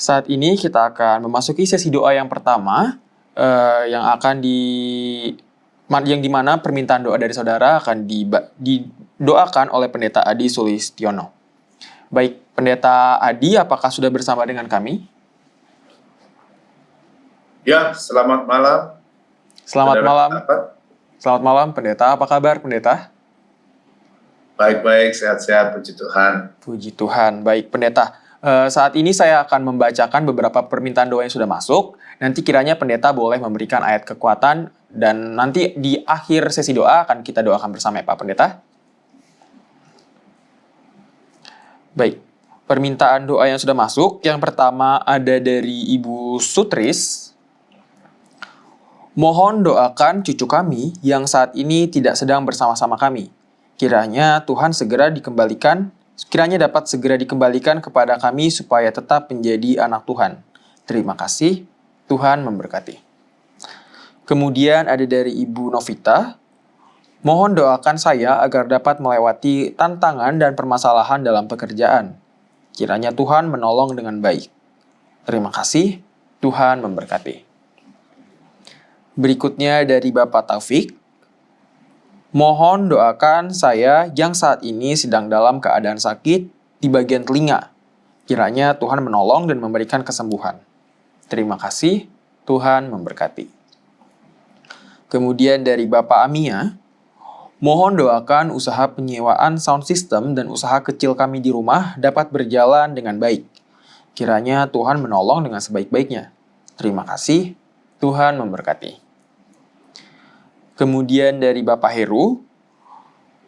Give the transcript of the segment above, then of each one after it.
Saat ini kita akan memasuki sesi doa yang pertama, yang dimana permintaan doa dari saudara akan didoakan oleh Pendeta Adi Sulistiono. Baik, Pendeta Adi, apakah sudah bersama dengan kami? Ya, selamat malam. Selamat malam. Selamat malam, Pendeta. Apa kabar, Pendeta? Baik-baik, sehat-sehat, puji Tuhan. Puji Tuhan. Baik, Pendeta. Saat ini saya akan membacakan beberapa permintaan doa yang sudah masuk. Nanti kiranya Pendeta boleh memberikan ayat kekuatan, dan nanti di akhir sesi doa akan kita doakan bersama ya Pak Pendeta. Baik, permintaan doa yang sudah masuk. Yang pertama ada dari Ibu Sutris. Mohon doakan cucu kami yang saat ini tidak sedang bersama-sama kami. Kiranya Tuhan dapat segera dikembalikan kepada kami supaya tetap menjadi anak Tuhan. Terima kasih, Tuhan memberkati. Kemudian ada dari Ibu Novita. Mohon doakan saya agar dapat melewati tantangan dan permasalahan dalam pekerjaan. Kiranya Tuhan menolong dengan baik. Terima kasih, Tuhan memberkati. Berikutnya dari Bapak Taufik. Mohon doakan saya yang saat ini sedang dalam keadaan sakit di bagian telinga. Kiranya Tuhan menolong dan memberikan kesembuhan. Terima kasih, Tuhan memberkati. Kemudian dari Bapak Amia. Mohon doakan usaha penyewaan sound system dan usaha kecil kami di rumah dapat berjalan dengan baik. Kiranya Tuhan menolong dengan sebaik-baiknya. Terima kasih, Tuhan memberkati. Kemudian dari Bapak Heru,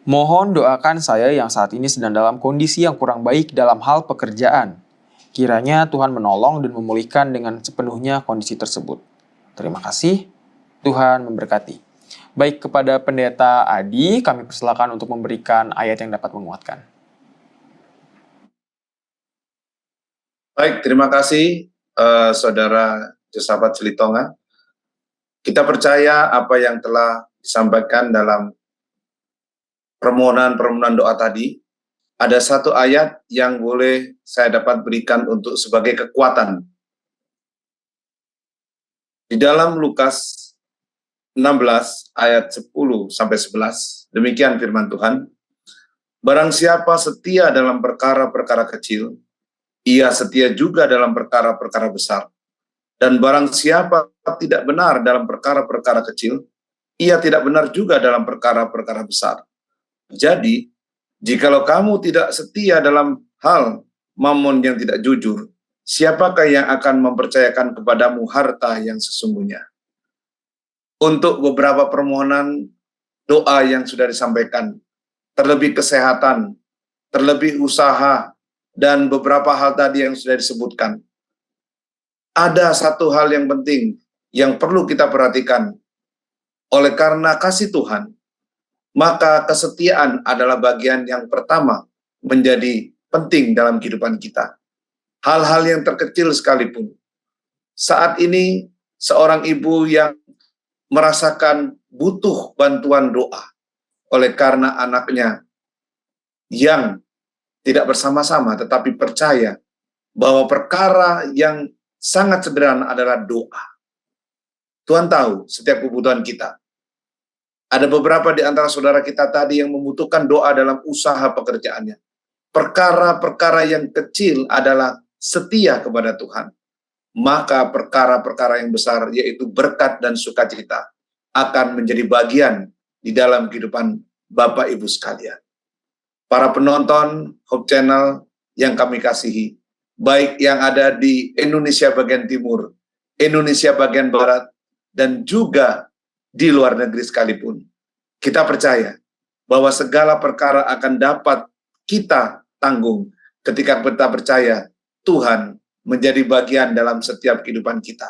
mohon doakan saya yang saat ini sedang dalam kondisi yang kurang baik dalam hal pekerjaan. Kiranya Tuhan menolong dan memulihkan dengan sepenuhnya kondisi tersebut. Terima kasih, Tuhan memberkati. Baik, kepada Pendeta Adi, kami persilakan untuk memberikan ayat yang dapat menguatkan. Baik, terima kasih Saudara Josafat Silitonga. Kita percaya apa yang telah disampaikan dalam permohonan doa tadi. Ada satu ayat yang boleh saya dapat berikan untuk sebagai kekuatan. Di dalam Lukas 16 ayat 10-11, demikian firman Tuhan. Barang siapa setia dalam perkara-perkara kecil, ia setia juga dalam perkara-perkara besar. Dan barang siapa tidak benar dalam perkara-perkara kecil, ia tidak benar juga dalam perkara-perkara besar. Jadi, jikalau kamu tidak setia dalam hal mamon yang tidak jujur, siapakah yang akan mempercayakan kepadamu harta yang sesungguhnya? Untuk beberapa permohonan doa yang sudah disampaikan, terlebih kesehatan, terlebih usaha, dan beberapa hal tadi yang sudah disebutkan, ada satu hal yang penting yang perlu kita perhatikan. Oleh karena kasih Tuhan, maka kesetiaan adalah bagian yang pertama menjadi penting dalam kehidupan kita. Hal-hal yang terkecil sekalipun. Saat ini, seorang ibu yang merasakan butuh bantuan doa oleh karena anaknya yang tidak bersama-sama tetapi percaya bahwa perkara yang sangat sederhana adalah doa. Tuhan tahu setiap kebutuhan kita. Ada beberapa di antara saudara kita tadi yang membutuhkan doa dalam usaha pekerjaannya. Perkara-perkara yang kecil adalah setia kepada Tuhan. Maka perkara-perkara yang besar, yaitu berkat dan sukacita, akan menjadi bagian di dalam kehidupan Bapak Ibu sekalian. Para penonton Hope Channel yang kami kasihi, baik yang ada di Indonesia bagian timur, Indonesia bagian barat, dan juga di luar negeri sekalipun. Kita percaya bahwa segala perkara akan dapat kita tanggung ketika kita percaya Tuhan menjadi bagian dalam setiap kehidupan kita.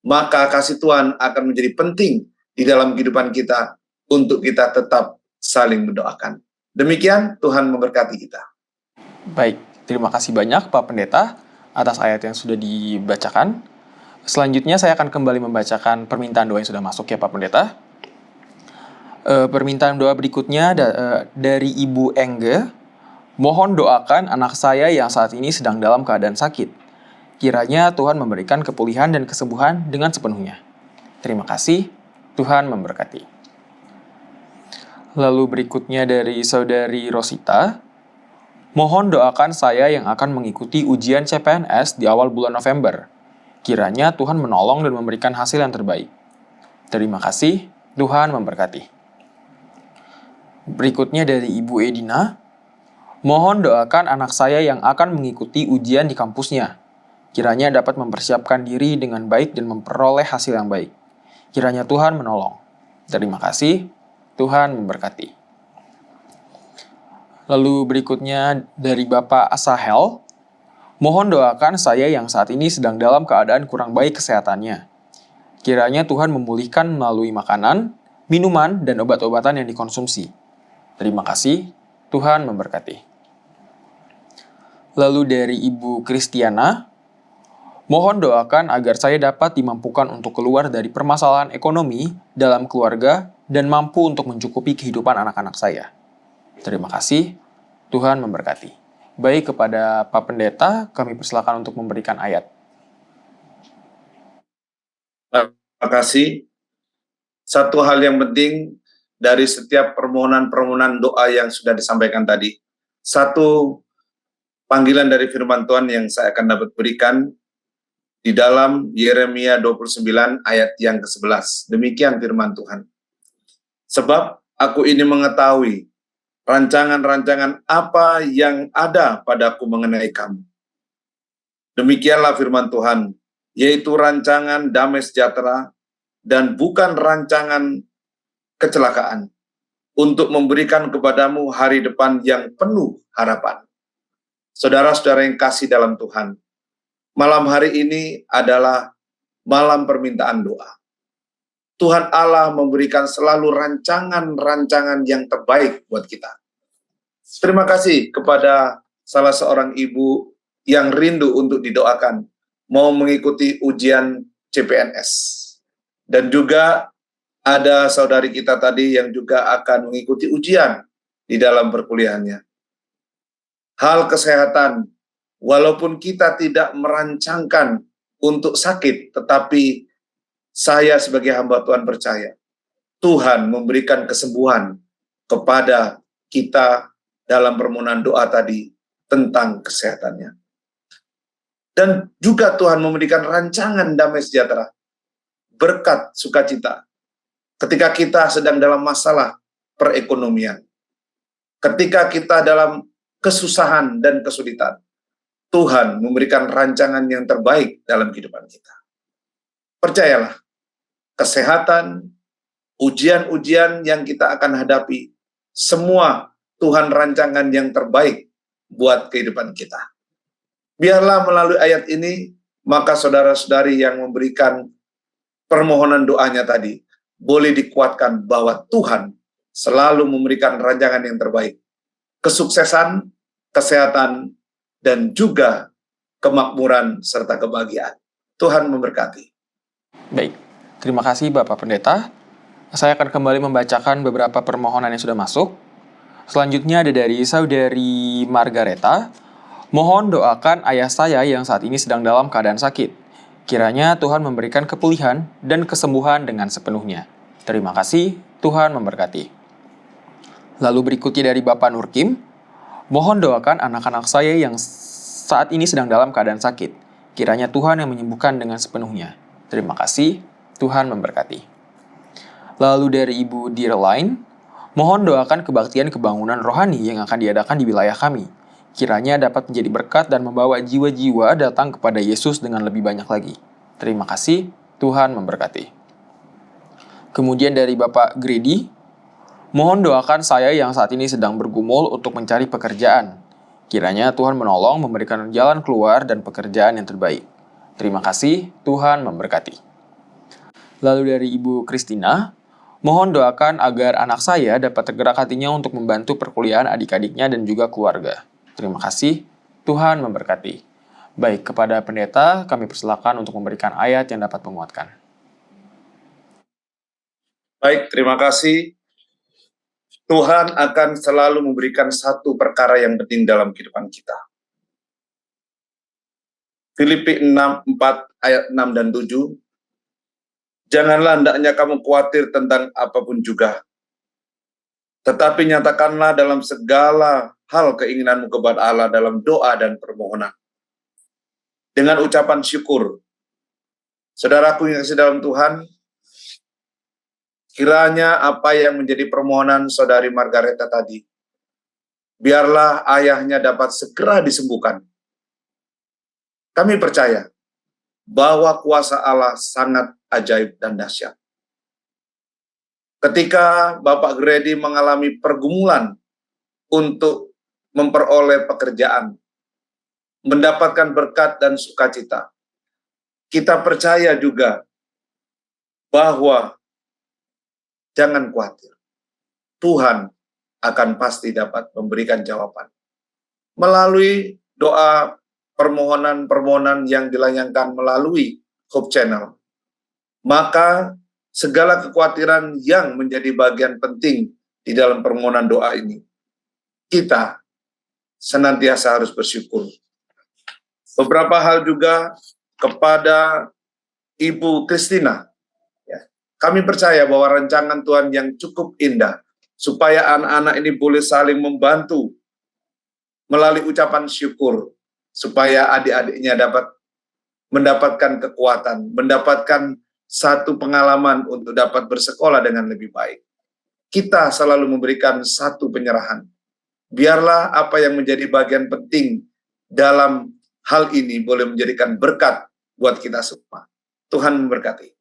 Maka kasih Tuhan akan menjadi penting di dalam kehidupan kita untuk kita tetap saling mendoakan. Demikian, Tuhan memberkati kita. Baik, terima kasih banyak Pak Pendeta atas ayat yang sudah dibacakan. Selanjutnya saya akan kembali membacakan permintaan doa yang sudah masuk ya Pak Pendeta. Permintaan doa berikutnya dari Ibu Engge. Mohon doakan anak saya yang saat ini sedang dalam keadaan sakit. Kiranya Tuhan memberikan kepulihan dan kesembuhan dengan sepenuhnya. Terima kasih, Tuhan memberkati. Lalu berikutnya dari saudari Rosita, mohon doakan saya yang akan mengikuti ujian CPNS di awal bulan November. Kiranya Tuhan menolong dan memberikan hasil yang terbaik. Terima kasih, Tuhan memberkati. Berikutnya dari Ibu Edina, mohon doakan anak saya yang akan mengikuti ujian di kampusnya. Kiranya dapat mempersiapkan diri dengan baik dan memperoleh hasil yang baik. Kiranya Tuhan menolong. Terima kasih, Tuhan memberkati. Lalu berikutnya dari Bapak Asahel, mohon doakan saya yang saat ini sedang dalam keadaan kurang baik kesehatannya. Kiranya Tuhan memulihkan melalui makanan, minuman, dan obat-obatan yang dikonsumsi. Terima kasih, Tuhan memberkati. Lalu dari Ibu Kristiana, mohon doakan agar saya dapat dimampukan untuk keluar dari permasalahan ekonomi dalam keluarga dan mampu untuk mencukupi kehidupan anak-anak saya. Terima kasih, Tuhan memberkati. Baik, kepada Pak Pendeta, kami persilakan untuk memberikan ayat. Terima kasih. Satu hal yang penting dari setiap permohonan-permohonan doa yang sudah disampaikan tadi, satu panggilan dari firman Tuhan yang saya akan dapat berikan di dalam Yeremia 29 ayat yang ke-11. Demikian firman Tuhan. Sebab aku ini mengetahui rancangan-rancangan apa yang ada padaku mengenai kamu. Demikianlah firman Tuhan, yaitu rancangan damai sejahtera dan bukan rancangan kecelakaan, untuk memberikan kepadamu hari depan yang penuh harapan. Saudara-saudara yang kasih dalam Tuhan, malam hari ini adalah malam permintaan doa. Tuhan Allah memberikan selalu rancangan-rancangan yang terbaik buat kita. Terima kasih kepada salah seorang ibu yang rindu untuk didoakan, mau mengikuti ujian CPNS. Dan juga ada saudari kita tadi yang juga akan mengikuti ujian di dalam perkuliahannya. Hal kesehatan, walaupun kita tidak merancangkan untuk sakit, tetapi saya sebagai hamba Tuhan percaya, Tuhan memberikan kesembuhan kepada kita dalam permohonan doa tadi tentang kesehatannya. Dan juga Tuhan memberikan rancangan damai sejahtera, berkat sukacita, ketika kita sedang dalam masalah perekonomian, ketika kita dalam kesusahan dan kesulitan, Tuhan memberikan rancangan yang terbaik dalam kehidupan kita. Percayalah, kesehatan, ujian-ujian yang kita akan hadapi, semua Tuhan rancangan yang terbaik buat kehidupan kita. Biarlah melalui ayat ini, maka saudara-saudari yang memberikan permohonan doanya tadi, boleh dikuatkan bahwa Tuhan selalu memberikan rancangan yang terbaik. Kesuksesan, kesehatan, dan juga kemakmuran serta kebahagiaan. Tuhan memberkati. Baik, terima kasih Bapak Pendeta. Saya akan kembali membacakan beberapa permohonan yang sudah masuk. Selanjutnya ada dari saudari Margareta. Mohon doakan ayah saya yang saat ini sedang dalam keadaan sakit. Kiranya Tuhan memberikan kepulihan dan kesembuhan dengan sepenuhnya. Terima kasih, Tuhan memberkati. Lalu berikutnya dari Bapak Nurkim. Mohon doakan anak-anak saya yang saat ini sedang dalam keadaan sakit. Kiranya Tuhan yang menyembuhkan dengan sepenuhnya. Terima kasih, Tuhan memberkati. Lalu dari Ibu Dirline, mohon doakan kebaktian kebangunan rohani yang akan diadakan di wilayah kami. Kiranya dapat menjadi berkat dan membawa jiwa-jiwa datang kepada Yesus dengan lebih banyak lagi. Terima kasih, Tuhan memberkati. Kemudian dari Bapak Grady, mohon doakan saya yang saat ini sedang bergumul untuk mencari pekerjaan. Kiranya Tuhan menolong memberikan jalan keluar dan pekerjaan yang terbaik. Terima kasih, Tuhan memberkati. Lalu dari Ibu Kristina, mohon doakan agar anak saya dapat tergerak hatinya untuk membantu perkuliahan adik-adiknya dan juga keluarga. Terima kasih, Tuhan memberkati. Baik, kepada pendeta kami persilakan untuk memberikan ayat yang dapat menguatkan. Baik, terima kasih. Tuhan akan selalu memberikan satu perkara yang penting dalam kehidupan kita. Filipi 4 ayat 6 dan 7. Janganlah hendaknya kamu khawatir tentang apapun juga, tetapi nyatakanlah dalam segala hal keinginanmu kepada Allah dalam doa dan permohonan, dengan ucapan syukur. Saudaraku yang kasih dalam Tuhan, kiranya apa yang menjadi permohonan saudari Margareta tadi, biarlah ayahnya dapat segera disembuhkan. Kami percaya bahwa kuasa Allah sangat ajaib dan dahsyat. Ketika Bapak Gredi mengalami pergumulan untuk memperoleh pekerjaan, mendapatkan berkat dan sukacita, kita percaya juga bahwa jangan khawatir, Tuhan akan pasti dapat memberikan jawaban. Melalui doa permohonan-permohonan yang dilayangkan melalui Hope Channel, maka segala kekhawatiran yang menjadi bagian penting di dalam permohonan doa ini, kita senantiasa harus bersyukur. Beberapa hal juga kepada Ibu Christina. Kami percaya bahwa rancangan Tuhan yang cukup indah, supaya anak-anak ini boleh saling membantu melalui ucapan syukur, supaya adik-adiknya dapat mendapatkan kekuatan, mendapatkan satu pengalaman untuk dapat bersekolah dengan lebih baik. Kita selalu memberikan satu penyerahan. Biarlah apa yang menjadi bagian penting dalam hal ini boleh menjadikan berkat buat kita semua. Tuhan memberkati.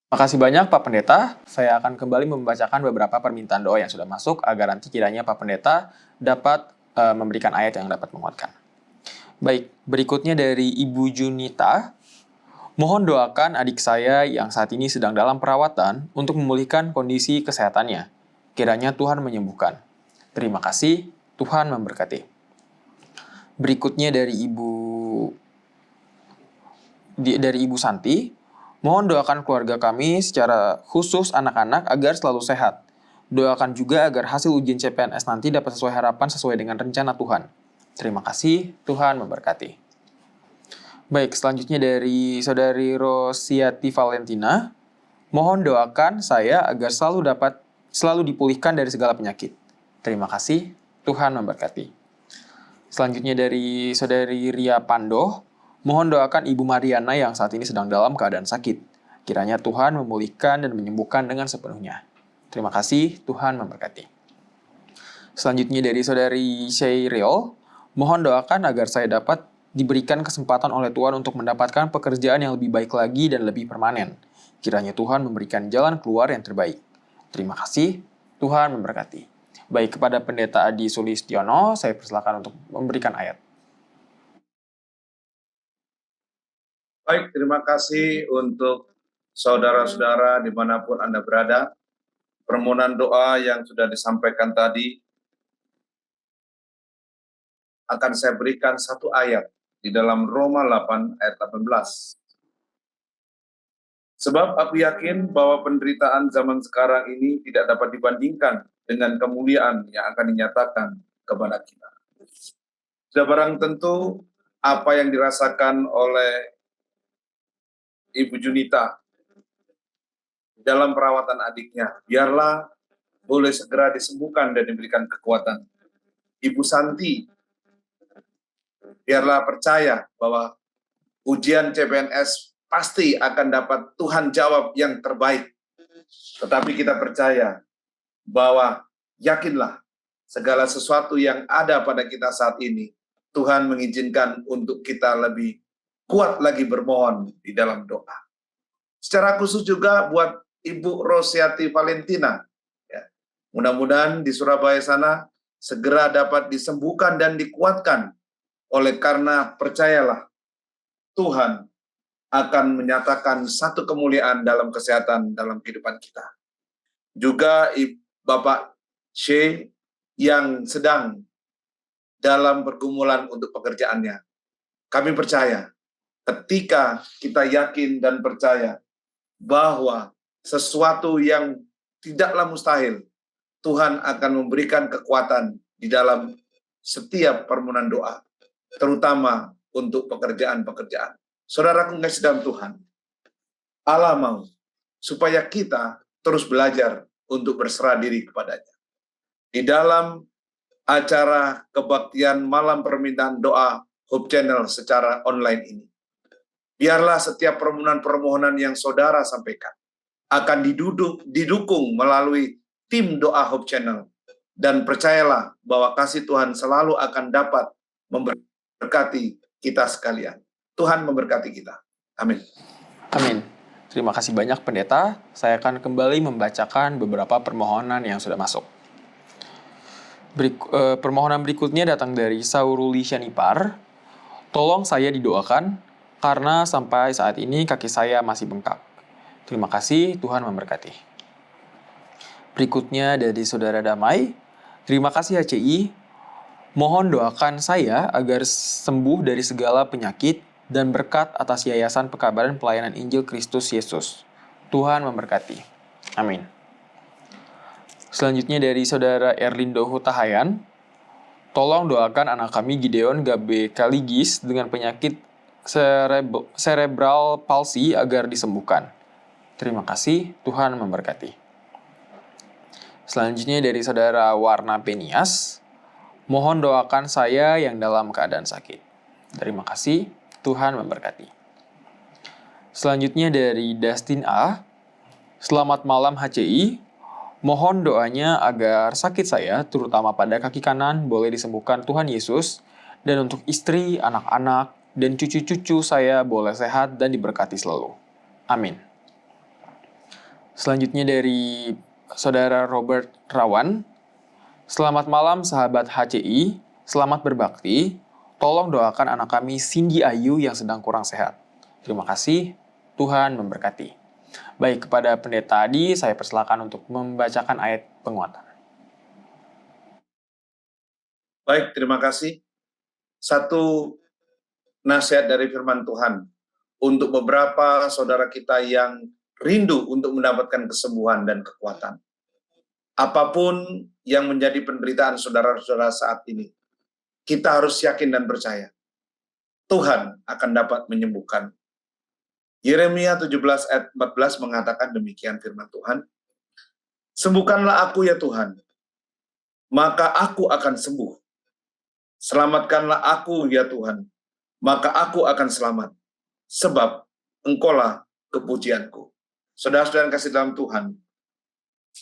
Makasih banyak Pak Pendeta. Saya akan kembali membacakan beberapa permintaan doa yang sudah masuk agar nanti kiranya Pak Pendeta dapat memberikan ayat yang dapat menguatkan. Baik, berikutnya dari Ibu Junita. Mohon doakan adik saya yang saat ini sedang dalam perawatan untuk memulihkan kondisi kesehatannya. Kiranya Tuhan menyembuhkan. Terima kasih, Tuhan memberkati. Berikutnya dari Ibu Santi. Mohon doakan keluarga kami secara khusus anak-anak agar selalu sehat. Doakan juga agar hasil ujian CPNS nanti dapat sesuai harapan sesuai dengan rencana Tuhan. Terima kasih, Tuhan memberkati. Baik, selanjutnya dari Saudari Rosiati Valentina. Mohon doakan saya agar selalu dipulihkan dari segala penyakit. Terima kasih, Tuhan memberkati. Selanjutnya dari Saudari Ria Pandoh. Mohon doakan Ibu Mariana yang saat ini sedang dalam keadaan sakit. Kiranya Tuhan memulihkan dan menyembuhkan dengan sepenuhnya. Terima kasih, Tuhan memberkati. Selanjutnya dari Saudari Sheryl. Mohon doakan agar saya dapat diberikan kesempatan oleh Tuhan untuk mendapatkan pekerjaan yang lebih baik lagi dan lebih permanen. Kiranya Tuhan memberikan jalan keluar yang terbaik. Terima kasih, Tuhan memberkati. Baik, kepada Pendeta Adi Sulistiono, saya persilakan untuk memberikan ayat. Baik, terima kasih untuk saudara-saudara dimanapun Anda berada. Permohonan doa yang sudah disampaikan tadi, akan saya berikan satu ayat di dalam Roma 8 ayat 18. Sebab aku yakin bahwa penderitaan zaman sekarang ini tidak dapat dibandingkan dengan kemuliaan yang akan dinyatakan kepada kita. Sudah barang tentu apa yang dirasakan oleh Ibu Junita dalam perawatan adiknya, biarlah boleh segera disembuhkan dan diberikan kekuatan. Ibu Santi, biarlah percaya bahwa ujian CPNS pasti akan dapat Tuhan jawab yang terbaik. Tetapi kita percaya bahwa yakinlah segala sesuatu yang ada pada kita saat ini, Tuhan mengizinkan untuk kita lebih kuat lagi bermohon di dalam doa. Secara khusus juga buat Ibu Rosiati Valentina. Ya. Mudah-mudahan di Surabaya sana segera dapat disembuhkan dan dikuatkan. Oleh karena percayalah, Tuhan akan menyatakan satu kemuliaan dalam kesehatan dalam kehidupan kita. Juga Bapak Syekh yang sedang dalam pergumulan untuk pekerjaannya. Kami percaya, ketika kita yakin dan percaya bahwa sesuatu yang tidaklah mustahil, Tuhan akan memberikan kekuatan di dalam setiap permohonan doa, terutama untuk pekerjaan-pekerjaan. Saudaraku kasih dalam Tuhan, Allah mau supaya kita terus belajar untuk berserah diri kepadanya. Di dalam acara kebaktian malam permintaan doa Hope Channel secara online ini, biarlah setiap permohonan-permohonan yang saudara sampaikan akan didukung melalui tim doa Hope Channel. Dan percayalah bahwa kasih Tuhan selalu akan dapat memberkati kita sekalian. Tuhan memberkati kita. Amin. Amin. Terima kasih banyak pendeta. Saya akan kembali membacakan beberapa permohonan yang sudah masuk. Permohonan berikutnya datang dari Sauruli Syanipar. Tolong saya didoakan karena sampai saat ini kaki saya masih bengkak. Terima kasih, Tuhan memberkati. Berikutnya dari Saudara Damai. Terima kasih HCI. Mohon doakan saya agar sembuh dari segala penyakit dan berkat atas Yayasan Pekabaran Pelayanan Injil Kristus Yesus. Tuhan memberkati. Amin. Selanjutnya dari Saudara Erlindo Hutahayan. Tolong doakan anak kami Gideon Gabe Kaligis dengan penyakit cerebral palsy agar disembuhkan. Terima kasih, Tuhan memberkati. Selanjutnya dari Saudara Warna Penias. Mohon doakan saya yang dalam keadaan sakit. Terima kasih, Tuhan memberkati. Selanjutnya dari Dustin A. Selamat malam HCI. Mohon doanya agar sakit saya, terutama pada kaki kanan, boleh disembuhkan Tuhan Yesus. Dan untuk istri, anak-anak, dan cucu-cucu saya boleh sehat dan diberkati selalu. Amin. Selanjutnya dari Saudara Robert Rawan. Selamat malam sahabat HCI, selamat berbakti. Tolong doakan anak kami Cindy Ayu yang sedang kurang sehat. Terima kasih, Tuhan memberkati. Baik, kepada pendeta Adi, saya persilakan untuk membacakan ayat penguatan. Baik, terima kasih. Satu nasihat dari firman Tuhan untuk beberapa saudara kita yang rindu untuk mendapatkan kesembuhan dan kekuatan. Apapun yang menjadi penderitaan saudara-saudara saat ini, kita harus yakin dan percaya Tuhan akan dapat menyembuhkan. Yeremia 17 ayat 14 mengatakan demikian firman Tuhan. Sembuhkanlah aku ya Tuhan, maka aku akan sembuh. Selamatkanlah aku ya Tuhan, maka aku akan selamat. Sebab Engkaulah kepujianku. Saudara-saudara yang kasih dalam Tuhan,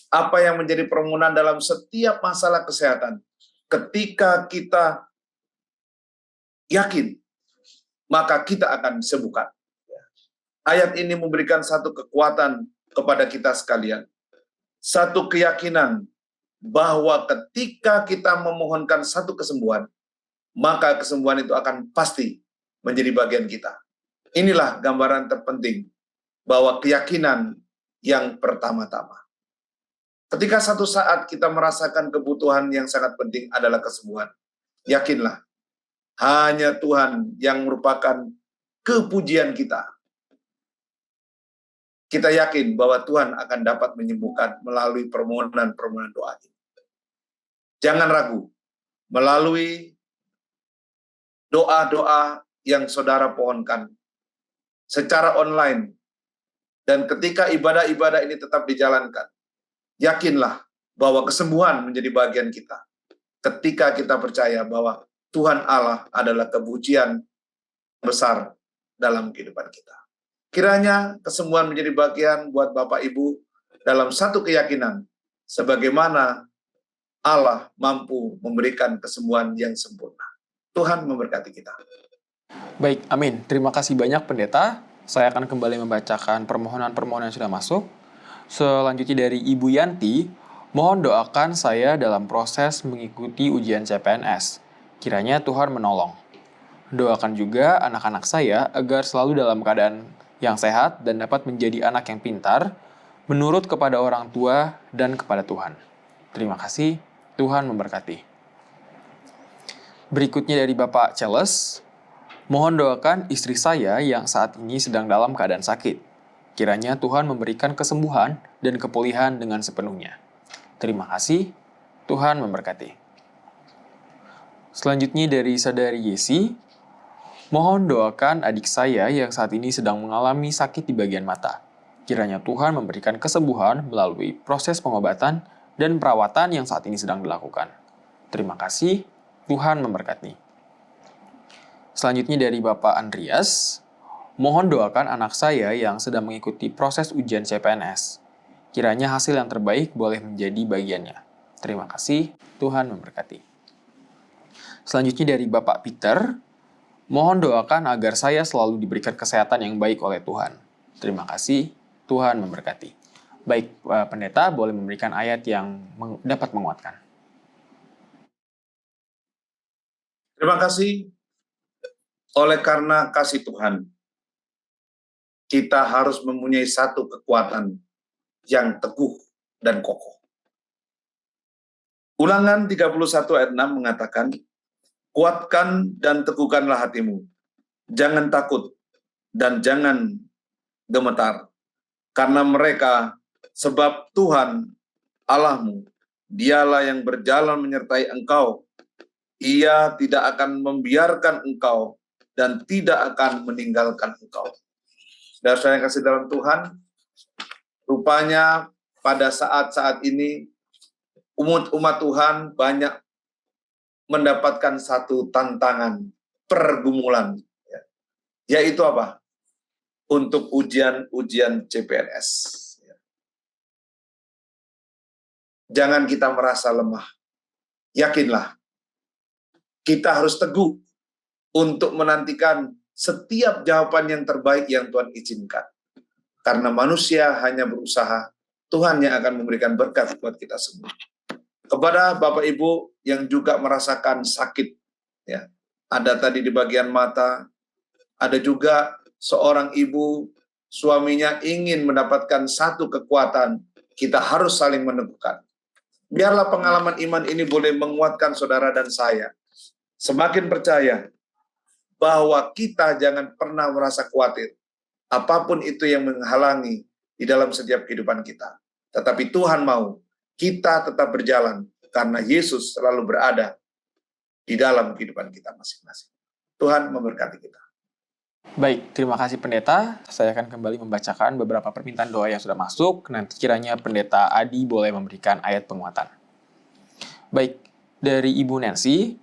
apa yang menjadi permohonan dalam setiap masalah kesehatan, ketika kita yakin, maka kita akan disembuhkan. Ayat ini memberikan satu kekuatan kepada kita sekalian. Satu keyakinan bahwa ketika kita memohonkan satu kesembuhan, maka kesembuhan itu akan pasti menjadi bagian kita. Inilah gambaran terpenting bahwa keyakinan yang pertama-tama. Ketika satu saat kita merasakan kebutuhan yang sangat penting adalah kesembuhan, yakinlah, hanya Tuhan yang merupakan kepujian kita. Kita yakin bahwa Tuhan akan dapat menyembuhkan melalui permohonan-permohonan doa ini. Jangan ragu, melalui doa-doa yang saudara pohonkan secara online, dan ketika ibadah-ibadah ini tetap dijalankan, yakinlah bahwa kesembuhan menjadi bagian kita. Ketika kita percaya bahwa Tuhan Allah adalah kepujian besar dalam kehidupan kita. Kiranya kesembuhan menjadi bagian buat Bapak Ibu dalam satu keyakinan, sebagaimana Allah mampu memberikan kesembuhan yang sempurna. Tuhan memberkati kita. Baik, amin. Terima kasih banyak pendeta. Saya akan kembali membacakan permohonan-permohonan yang sudah masuk. Selanjutnya dari Ibu Yanti, mohon doakan saya dalam proses mengikuti ujian CPNS. Kiranya Tuhan menolong. Doakan juga anak-anak saya agar selalu dalam keadaan yang sehat dan dapat menjadi anak yang pintar, menurut kepada orang tua dan kepada Tuhan. Terima kasih, Tuhan memberkati. Berikutnya dari Bapak Charles, mohon doakan istri saya yang saat ini sedang dalam keadaan sakit. Kiranya Tuhan memberikan kesembuhan dan kepulihan dengan sepenuhnya. Terima kasih, Tuhan memberkati. Selanjutnya dari Saudari Yesi, Mohon doakan adik saya yang saat ini sedang mengalami sakit di bagian mata. Kiranya Tuhan memberikan kesembuhan melalui proses pengobatan dan perawatan yang saat ini sedang dilakukan. Terima kasih, Tuhan memberkati. Selanjutnya dari Bapak Andreas, mohon doakan anak saya yang sedang mengikuti proses ujian CPNS. Kiranya hasil yang terbaik boleh menjadi bagiannya. Terima kasih, Tuhan memberkati. Selanjutnya dari Bapak Peter, mohon doakan agar saya selalu diberikan kesehatan yang baik oleh Tuhan. Terima kasih, Tuhan memberkati. Baik, pendeta boleh memberikan ayat yang dapat menguatkan. Terima kasih. Oleh karena kasih Tuhan, kita harus mempunyai satu kekuatan yang teguh dan kokoh. Ulangan 31 ayat 6 mengatakan, kuatkan dan teguhkanlah hatimu. Jangan takut dan jangan gemetar. Karena mereka, sebab Tuhan Allahmu, dialah yang berjalan menyertai engkau. Ia tidak akan membiarkan engkau dan tidak akan meninggalkan engkau. Saudara yang kasih dalam Tuhan, rupanya pada saat-saat ini umat Tuhan banyak mendapatkan satu tantangan, pergumulan, yaitu apa? Untuk ujian-ujian CPNS. Jangan kita merasa lemah. Yakinlah, kita harus teguh untuk menantikan setiap jawaban yang terbaik yang Tuhan izinkan. Karena manusia hanya berusaha, Tuhan yang akan memberikan berkat buat kita semua. Kepada Bapak Ibu yang juga merasakan sakit, ya, ada tadi di bagian mata, ada juga seorang ibu, suaminya ingin mendapatkan satu kekuatan, kita harus saling meneguhkan. Biarlah pengalaman iman ini boleh menguatkan saudara dan saya. Semakin percaya bahwa kita jangan pernah merasa khawatir. Apapun itu yang menghalangi di dalam setiap kehidupan kita. Tetapi Tuhan mau kita tetap berjalan karena Yesus selalu berada di dalam kehidupan kita masing-masing. Tuhan memberkati kita. Baik, terima kasih pendeta. Saya akan kembali membacakan beberapa permintaan doa yang sudah masuk. Nanti kiranya pendeta Adi boleh memberikan ayat penguatan. Baik, dari Ibu Nancy,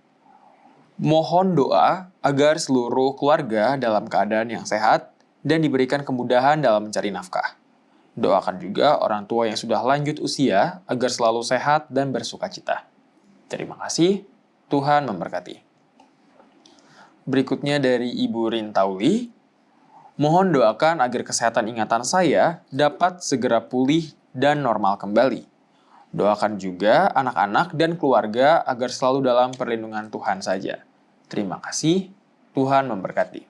mohon doa agar seluruh keluarga dalam keadaan yang sehat dan diberikan kemudahan dalam mencari nafkah. Doakan juga orang tua yang sudah lanjut usia agar selalu sehat dan bersukacita. Terima kasih, Tuhan memberkati. Berikutnya dari Ibu Rintauli, mohon doakan agar kesehatan ingatan saya dapat segera pulih dan normal kembali. Doakan juga anak-anak dan keluarga agar selalu dalam perlindungan Tuhan saja. Terima kasih, Tuhan memberkati.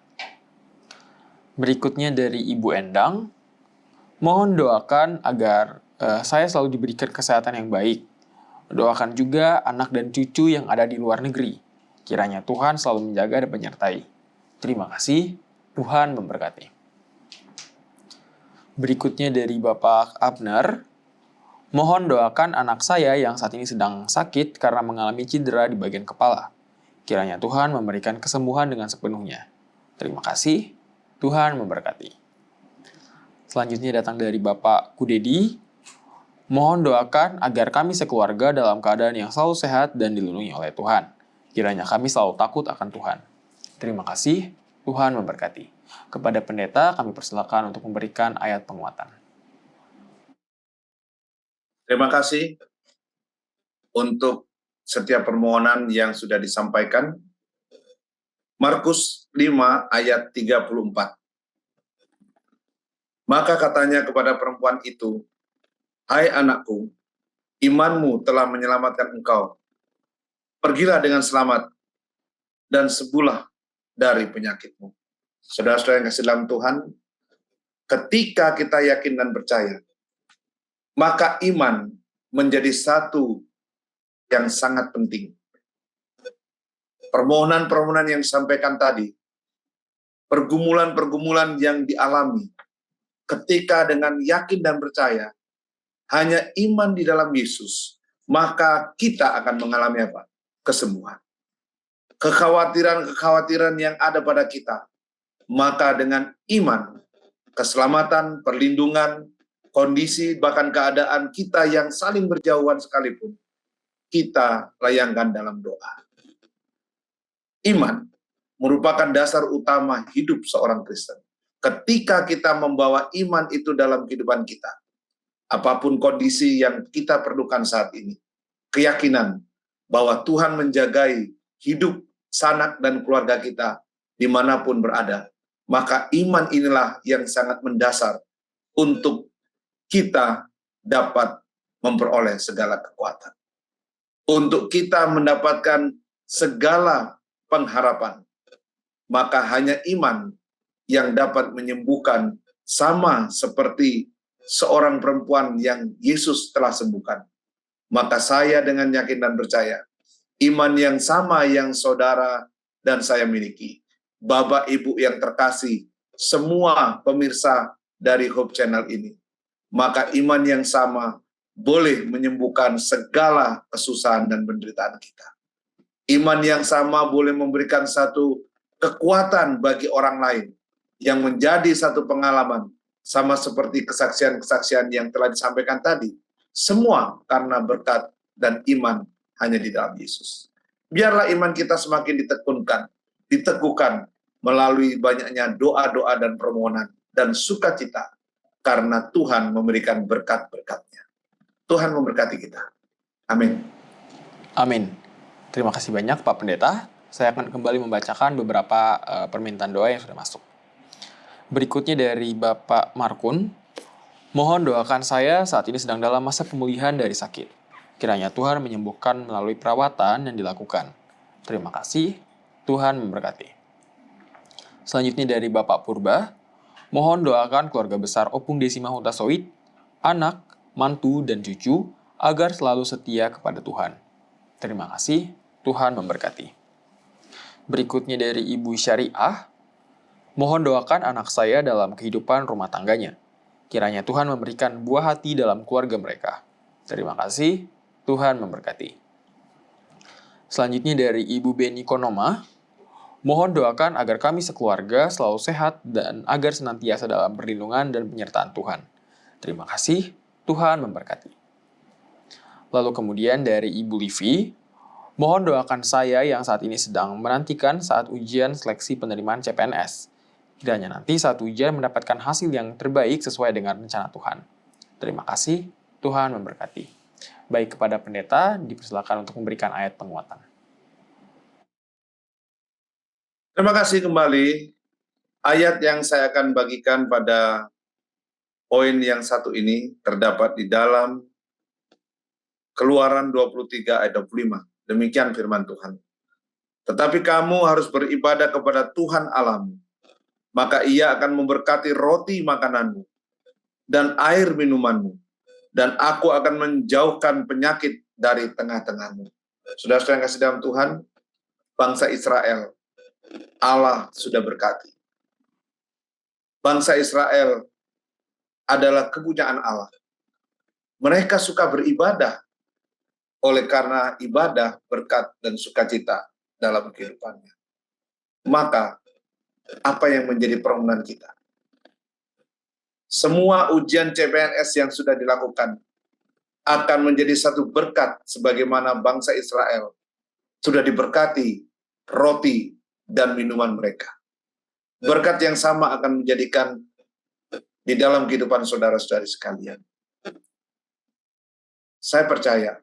Berikutnya dari Ibu Endang, mohon doakan agar saya selalu diberikan kesehatan yang baik. Doakan juga anak dan cucu yang ada di luar negeri. Kiranya Tuhan selalu menjaga dan menyertai. Terima kasih, Tuhan memberkati. Berikutnya dari Bapak Abner, mohon doakan anak saya yang saat ini sedang sakit karena mengalami cedera di bagian kepala. Kiranya Tuhan memberikan kesembuhan dengan sepenuhnya. Terima kasih, Tuhan memberkati. Selanjutnya datang dari Bapak Kudedi, mohon doakan agar kami sekeluarga dalam keadaan yang selalu sehat dan dilindungi oleh Tuhan. Kiranya kami selalu takut akan Tuhan. Terima kasih, Tuhan memberkati. Kepada pendeta, kami persilakan untuk memberikan ayat penguatan. Terima kasih untuk setiap permohonan yang sudah disampaikan. Markus 5 ayat 34. Maka katanya kepada perempuan itu, hai anakku, imanmu telah menyelamatkan engkau. Pergilah dengan selamat dan sembuhlah dari penyakitmu. Saudara-saudara yang kasih dalam Tuhan, ketika kita yakin dan percaya, maka iman menjadi satu yang sangat penting. Permohonan-permohonan yang disampaikan tadi, pergumulan-pergumulan yang dialami, ketika dengan yakin dan percaya, hanya iman di dalam Yesus, maka kita akan mengalami apa? Kesembuhan. kekhawatiran-kekhawatiran yang ada pada kita, maka dengan iman, keselamatan, perlindungan, kondisi, bahkan keadaan kita yang saling berjauhan sekalipun, kita layangkan dalam doa. Iman merupakan dasar utama hidup seorang Kristen. Ketika kita membawa iman itu dalam kehidupan kita, apapun kondisi yang kita perlukan saat ini, keyakinan bahwa Tuhan menjagai hidup sanak dan keluarga kita dimanapun berada, maka iman inilah yang sangat mendasar untuk kita dapat memperoleh segala kekuatan. Untuk kita mendapatkan segala pengharapan, maka hanya iman yang dapat menyembuhkan, sama seperti seorang perempuan yang Yesus telah sembuhkan. Maka saya dengan yakin dan percaya, iman yang sama yang saudara dan saya miliki, Bapak Ibu yang terkasih, semua pemirsa dari Hope Channel ini, maka iman yang sama boleh menyembuhkan segala kesusahan dan penderitaan kita. Iman yang sama boleh memberikan satu kekuatan bagi orang lain yang menjadi satu pengalaman, sama seperti kesaksian-kesaksian yang telah disampaikan tadi. Semua karena berkat dan iman hanya di dalam Yesus. Biarlah iman kita semakin diteguhkan melalui banyaknya doa-doa dan permohonan dan sukacita karena Tuhan memberikan berkat-berkat-Nya. Tuhan memberkati kita. Amin. Amin. Terima kasih banyak Pak Pendeta. Saya akan kembali membacakan beberapa permintaan doa yang sudah masuk. Berikutnya dari Bapak Markun. Mohon doakan saya saat ini sedang dalam masa pemulihan dari sakit. Kiranya Tuhan menyembuhkan melalui perawatan yang dilakukan. Terima kasih. Tuhan memberkati. Selanjutnya dari Bapak Purba. Mohon doakan keluarga besar Opung Desima Hutasoit, anak, mantu, dan cucu, agar selalu setia kepada Tuhan. Terima kasih. Tuhan memberkati. Berikutnya dari Ibu Syariah. Mohon doakan anak saya dalam kehidupan rumah tangganya. Kiranya Tuhan memberikan buah hati dalam keluarga mereka. Terima kasih. Tuhan memberkati. Selanjutnya dari Ibu Beni Konoma. Mohon doakan agar kami sekeluarga selalu sehat dan agar senantiasa dalam perlindungan dan penyertaan Tuhan. Terima kasih. Tuhan memberkati. Lalu kemudian dari Ibu Livi. Mohon doakan saya yang saat ini sedang menantikan saat ujian seleksi penerimaan CPNS. Kiranya nanti saat ujian mendapatkan hasil yang terbaik sesuai dengan rencana Tuhan. Terima kasih, Tuhan memberkati. Baik, kepada pendeta, dipersilakan untuk memberikan ayat penguatan. Terima kasih kembali. Ayat yang saya akan bagikan pada poin yang satu ini terdapat di dalam Keluaran 23 ayat 25. Demikian firman Tuhan. Tetapi kamu harus beribadah kepada Tuhan Allahmu, maka Ia akan memberkati roti makananmu dan air minumanmu, dan aku akan menjauhkan penyakit dari tengah-tengahmu. Saudara-saudara yang kasih dalam Tuhan, bangsa Israel, Allah sudah berkati. Bangsa Israel adalah kepunyaan Allah. Mereka suka beribadah oleh karena ibadah, berkat, dan sukacita dalam kehidupannya. Maka, apa yang menjadi permohonan kita? Semua ujian CPNS yang sudah dilakukan akan menjadi satu berkat sebagaimana bangsa Israel sudah diberkati roti dan minuman mereka. Berkat yang sama akan menjadikan di dalam kehidupan saudara-saudari sekalian. Saya percaya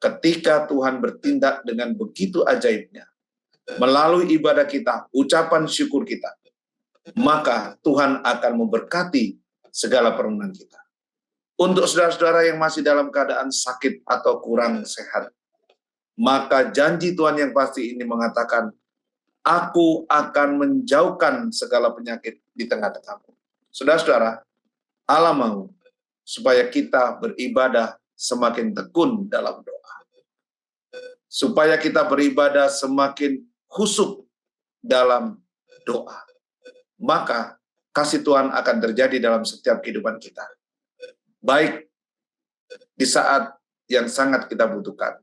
ketika Tuhan bertindak dengan begitu ajaibnya, melalui ibadah kita, ucapan syukur kita, maka Tuhan akan memberkati segala permohonan kita. Untuk saudara-saudara yang masih dalam keadaan sakit atau kurang sehat, maka janji Tuhan yang pasti ini mengatakan, aku akan menjauhkan segala penyakit di tengah-tengahmu. Saudara-saudara, Allah mau supaya kita beribadah semakin tekun dalam doa. Supaya kita beribadah semakin khusyuk dalam doa. Maka kasih Tuhan akan terjadi dalam setiap kehidupan kita. Baik di saat yang sangat kita butuhkan.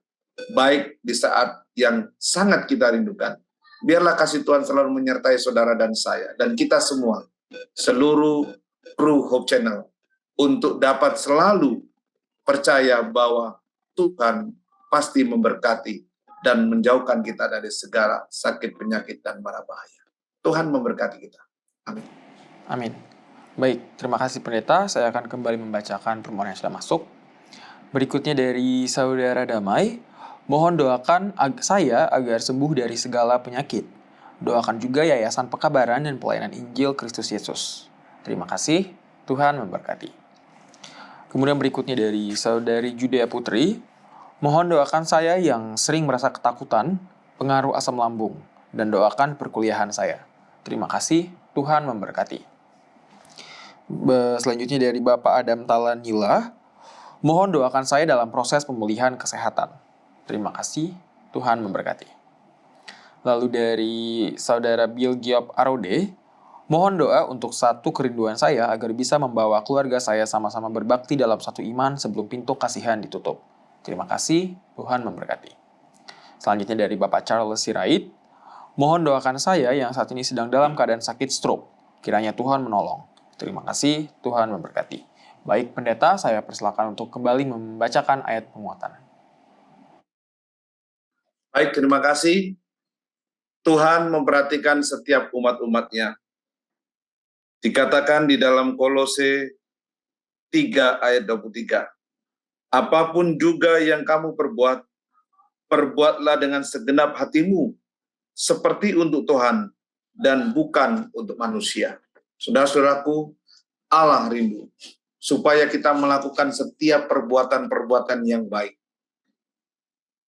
Baik di saat yang sangat kita rindukan. Biarlah kasih Tuhan selalu menyertai saudara dan saya, dan kita semua, seluruh kru Hope Channel, untuk dapat selalu percaya bahwa Tuhan pasti memberkati dan menjauhkan kita dari segala sakit, penyakit, dan mara bahaya. Tuhan memberkati kita. Amin. Amin. Baik, terima kasih pendeta. Saya akan kembali membacakan permohonan yang sudah masuk. Berikutnya dari Saudara Damai, mohon doakan saya agar sembuh dari segala penyakit. Doakan juga Yayasan Pekabaran dan Pelayanan Injil Kristus Yesus. Terima kasih, Tuhan memberkati. Kemudian berikutnya dari Saudari Judea Putri, mohon doakan saya yang sering merasa ketakutan, pengaruh asam lambung, dan doakan perkuliahan saya. Terima kasih, Tuhan memberkati. Selanjutnya dari Bapak Adam Talanila, mohon doakan saya dalam proses pemulihan kesehatan. Terima kasih, Tuhan memberkati. Lalu dari Saudara Bill Giop Arode, mohon doa untuk satu kerinduan saya agar bisa membawa keluarga saya sama-sama berbakti dalam satu iman sebelum pintu kasihan ditutup. Terima kasih, Tuhan memberkati. Selanjutnya dari Bapak Charles Sirait, mohon doakan saya yang saat ini sedang dalam keadaan sakit stroke. Kiranya Tuhan menolong. Terima kasih, Tuhan memberkati. Baik pendeta, saya persilakan untuk kembali membacakan ayat penguatan. Baik, terima kasih. Tuhan memperhatikan setiap umat-umatnya. Dikatakan di dalam Kolose 3 ayat 23. Apapun juga yang kamu perbuat, perbuatlah dengan segenap hatimu, seperti untuk Tuhan dan bukan untuk manusia. Saudara-saudaraku, Allah rindu supaya kita melakukan setiap perbuatan-perbuatan yang baik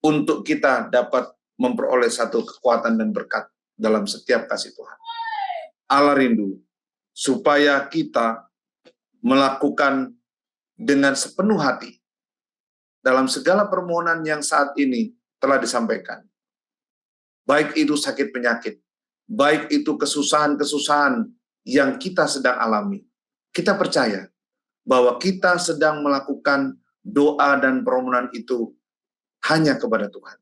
untuk kita dapat memperoleh satu kekuatan dan berkat dalam setiap kasih Tuhan. Allah rindu supaya kita melakukan dengan sepenuh hati dalam segala permohonan yang saat ini telah disampaikan. Baik itu sakit penyakit, baik itu kesusahan-kesusahan yang kita sedang alami. Kita percaya bahwa kita sedang melakukan doa dan permohonan itu hanya kepada Tuhan.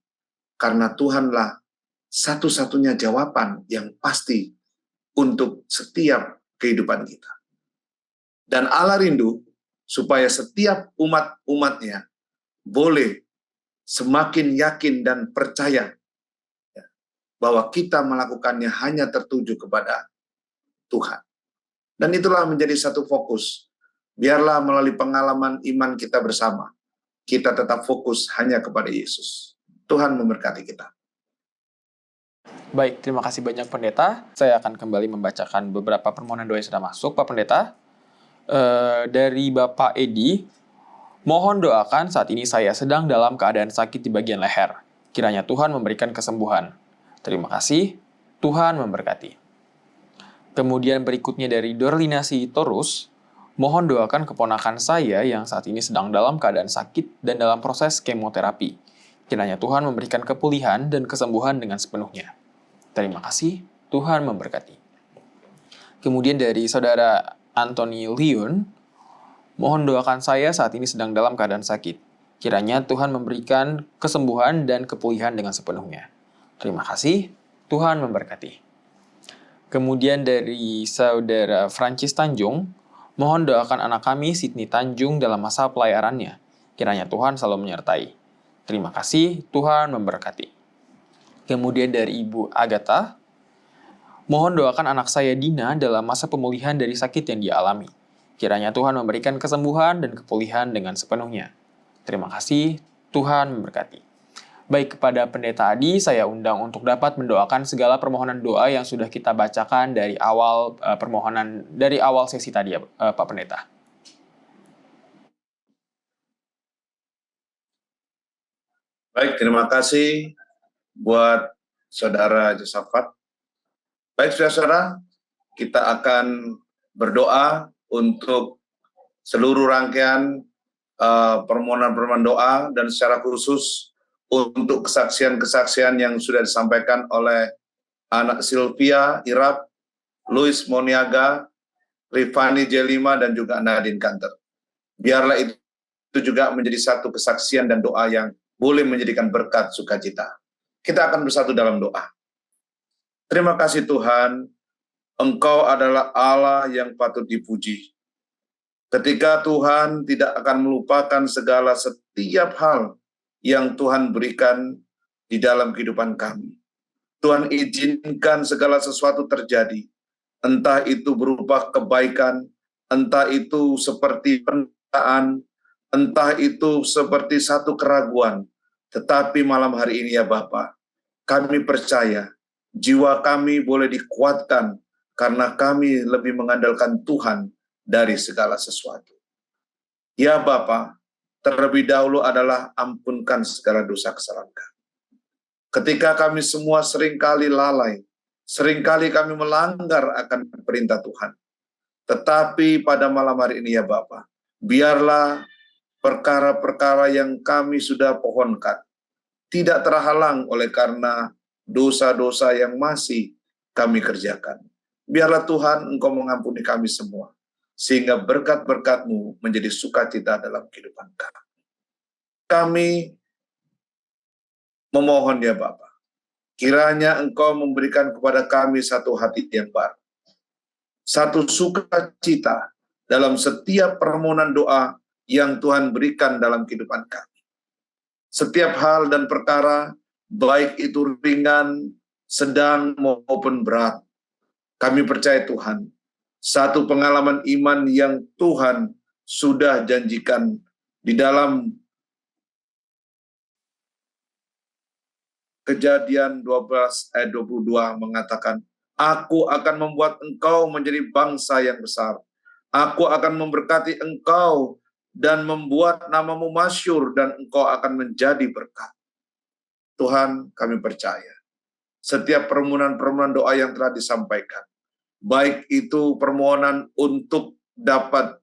Karena Tuhanlah satu-satunya jawaban yang pasti untuk setiap kehidupan kita. Dan Allah rindu supaya setiap umat-umatnya boleh semakin yakin dan percaya bahwa kita melakukannya hanya tertuju kepada Tuhan. Dan itulah menjadi satu fokus. Biarlah melalui pengalaman iman kita bersama, kita tetap fokus hanya kepada Yesus. Tuhan memberkati kita. Baik, terima kasih banyak pendeta. Saya akan kembali membacakan beberapa permohonan doa yang sudah masuk, Pak Pendeta. Dari Bapak Edi, mohon doakan saat ini saya sedang dalam keadaan sakit di bagian leher. Kiranya Tuhan memberikan kesembuhan. Terima kasih, Tuhan memberkati. Kemudian berikutnya dari Dorlinasi Torus, mohon doakan keponakan saya yang saat ini sedang dalam keadaan sakit dan dalam proses kemoterapi. Kiranya Tuhan memberikan kepulihan dan kesembuhan dengan sepenuhnya. Terima kasih, Tuhan memberkati. Kemudian dari Saudara Anthony Leon, mohon doakan saya saat ini sedang dalam keadaan sakit. Kiranya Tuhan memberikan kesembuhan dan kepulihan dengan sepenuhnya. Terima kasih, Tuhan memberkati. Kemudian dari Saudara Francis Tanjung, mohon doakan anak kami Sydney Tanjung dalam masa pelayarannya. Kiranya Tuhan selalu menyertai. Terima kasih, Tuhan memberkati. Kemudian dari Ibu Agatha, mohon doakan anak saya Dina dalam masa pemulihan dari sakit yang dia alami. Kiranya Tuhan memberikan kesembuhan dan kepulihan dengan sepenuhnya. Terima kasih, Tuhan memberkati. Baik, kepada Pendeta Adi, saya undang untuk dapat mendoakan segala permohonan doa yang sudah kita bacakan dari awal dari awal sesi tadi, Pak Pendeta. Baik, terima kasih buat Saudara Josafat. Baik, saudara-saudara, kita akan berdoa untuk seluruh rangkaian permohonan-permohonan doa dan secara khusus untuk kesaksian-kesaksian yang sudah disampaikan oleh anak Sylvia Irap, Louis Moniaga, Rifani Jelima, dan juga Nadine Kanter. Biarlah itu juga menjadi satu kesaksian dan doa yang boleh menjadikan berkat sukacita. Kita akan bersatu dalam doa. Terima kasih Tuhan, Engkau adalah Allah yang patut dipuji. Ketika Tuhan tidak akan melupakan segala setiap hal yang Tuhan berikan di dalam kehidupan kami. Tuhan izinkan segala sesuatu terjadi, entah itu berupa kebaikan, entah itu seperti penderitaan, entah itu seperti satu keraguan. Tetapi malam hari ini ya Bapa, kami percaya jiwa kami boleh dikuatkan karena kami lebih mengandalkan Tuhan dari segala sesuatu. Ya Bapa, terlebih dahulu adalah ampunkan segala dosa kesalahan kami. Ketika kami semua seringkali lalai, seringkali kami melanggar akan perintah Tuhan. Tetapi pada malam hari ini ya Bapa, biarlah perkara-perkara yang kami sudah pohonkan tidak terhalang oleh karena dosa-dosa yang masih kami kerjakan. Biarlah Tuhan Engkau mengampuni kami semua, sehingga berkat-berkat-Mu menjadi sukacita dalam kehidupan kami. Kami memohon ya Bapa, kiranya Engkau memberikan kepada kami satu hati yang baru, satu sukacita dalam setiap permohonan doa yang Tuhan berikan dalam kehidupan kami. Setiap hal dan perkara, baik itu ringan, sedang maupun berat, kami percaya Tuhan, satu pengalaman iman yang Tuhan sudah janjikan di dalam Kejadian 12 ayat 22 mengatakan, Aku akan membuat engkau menjadi bangsa yang besar. Aku akan memberkati engkau dan membuat namamu masyhur dan engkau akan menjadi berkat. Tuhan, kami percaya setiap permohonan-permohonan doa yang telah disampaikan, baik itu permohonan untuk dapat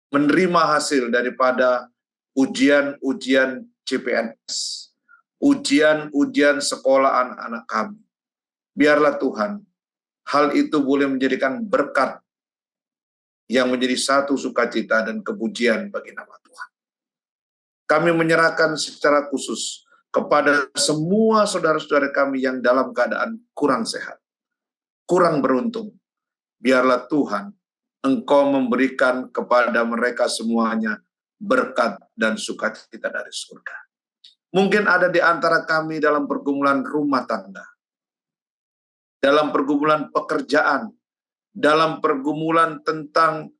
menerima hasil daripada ujian-ujian CPNS, ujian-ujian sekolah anak-anak kami. Biarlah Tuhan, hal itu boleh menjadikan berkat yang menjadi satu sukacita dan kepujian bagi nama Tuhan. Kami menyerahkan secara khusus kepada semua saudara-saudara kami yang dalam keadaan kurang sehat, kurang beruntung. Biarlah Tuhan, Engkau memberikan kepada mereka semuanya berkat dan sukacita dari surga. Mungkin ada di antara kami dalam pergumulan rumah tangga, dalam pergumulan pekerjaan, dalam pergumulan tentang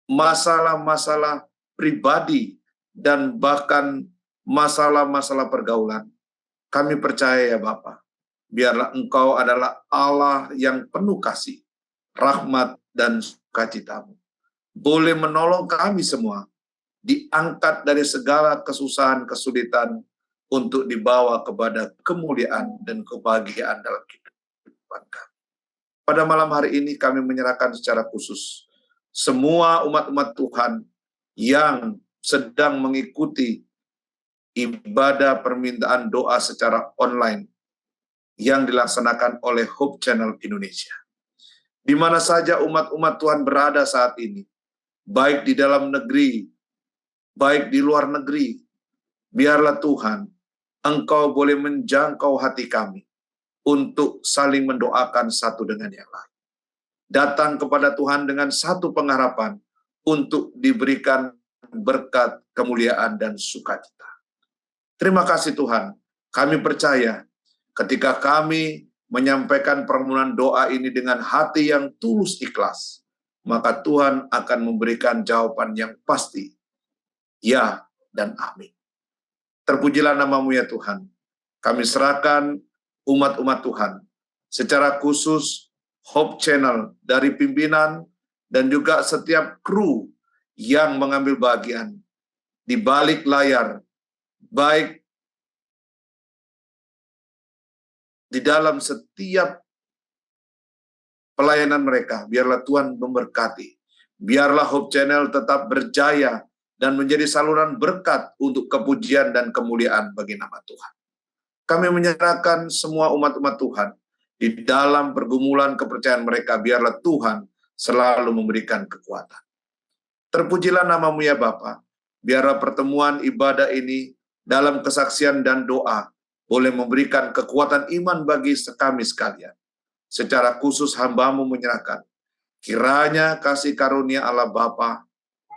masalah-masalah pribadi, dan bahkan masalah-masalah pergaulan. Kami percaya ya Bapa, biarlah Engkau adalah Allah yang penuh kasih, rahmat, dan sukacita-Mu. Boleh menolong kami semua, diangkat dari segala kesusahan, kesulitan, untuk dibawa kepada kemuliaan dan kebahagiaan dalam kehidupan kami. Pada malam hari ini kami menyerahkan secara khusus semua umat-umat Tuhan yang sedang mengikuti ibadah permintaan doa secara online yang dilaksanakan oleh Hope Channel Indonesia. Di mana saja umat-umat Tuhan berada saat ini, baik di dalam negeri, baik di luar negeri, biarlah Tuhan, Engkau boleh menjangkau hati kami untuk saling mendoakan satu dengan yang lain. Datang kepada Tuhan dengan satu pengharapan untuk diberikan berkat, kemuliaan, dan sukacita. Terima kasih Tuhan, kami percaya ketika kami menyampaikan permohonan doa ini dengan hati yang tulus ikhlas, maka Tuhan akan memberikan jawaban yang pasti, ya dan amin. Terpujilah namamu ya Tuhan. Kami serahkan umat-umat Tuhan, secara khusus Hope Channel dari pimpinan dan juga setiap kru yang mengambil bagian di balik layar, baik di dalam setiap pelayanan mereka. Biarlah Tuhan memberkati. Biarlah Hope Channel tetap berjaya dan menjadi saluran berkat untuk kepujian dan kemuliaan bagi nama Tuhan. Kami menyerahkan semua umat-umat Tuhan di dalam pergumulan kepercayaan mereka. Biarlah Tuhan selalu memberikan kekuatan. Terpujilah namamu ya Bapa. Biarlah pertemuan ibadah ini dalam kesaksian dan doa boleh memberikan kekuatan iman bagi kami sekalian. Secara khusus hamba-Mu menyerahkan, kiranya kasih karunia Allah Bapa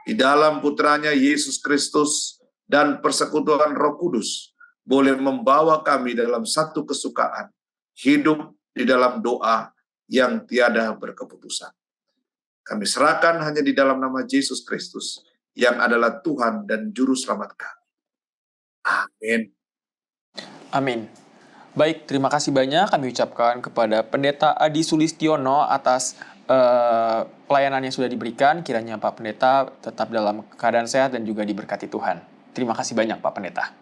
di dalam putranya Yesus Kristus dan persekutuan Roh Kudus boleh membawa kami dalam satu kesukaan, hidup di dalam doa yang tiada berkeputusan. Kami serahkan hanya di dalam nama Yesus Kristus yang adalah Tuhan dan Juru Selamat kami. Amin. Amin. Baik, terima kasih banyak kami ucapkan kepada Pendeta Adi Sulistiono atas pelayanan yang sudah diberikan. Kiranya Pak Pendeta tetap dalam keadaan sehat dan juga diberkati Tuhan. Terima kasih banyak Pak Pendeta.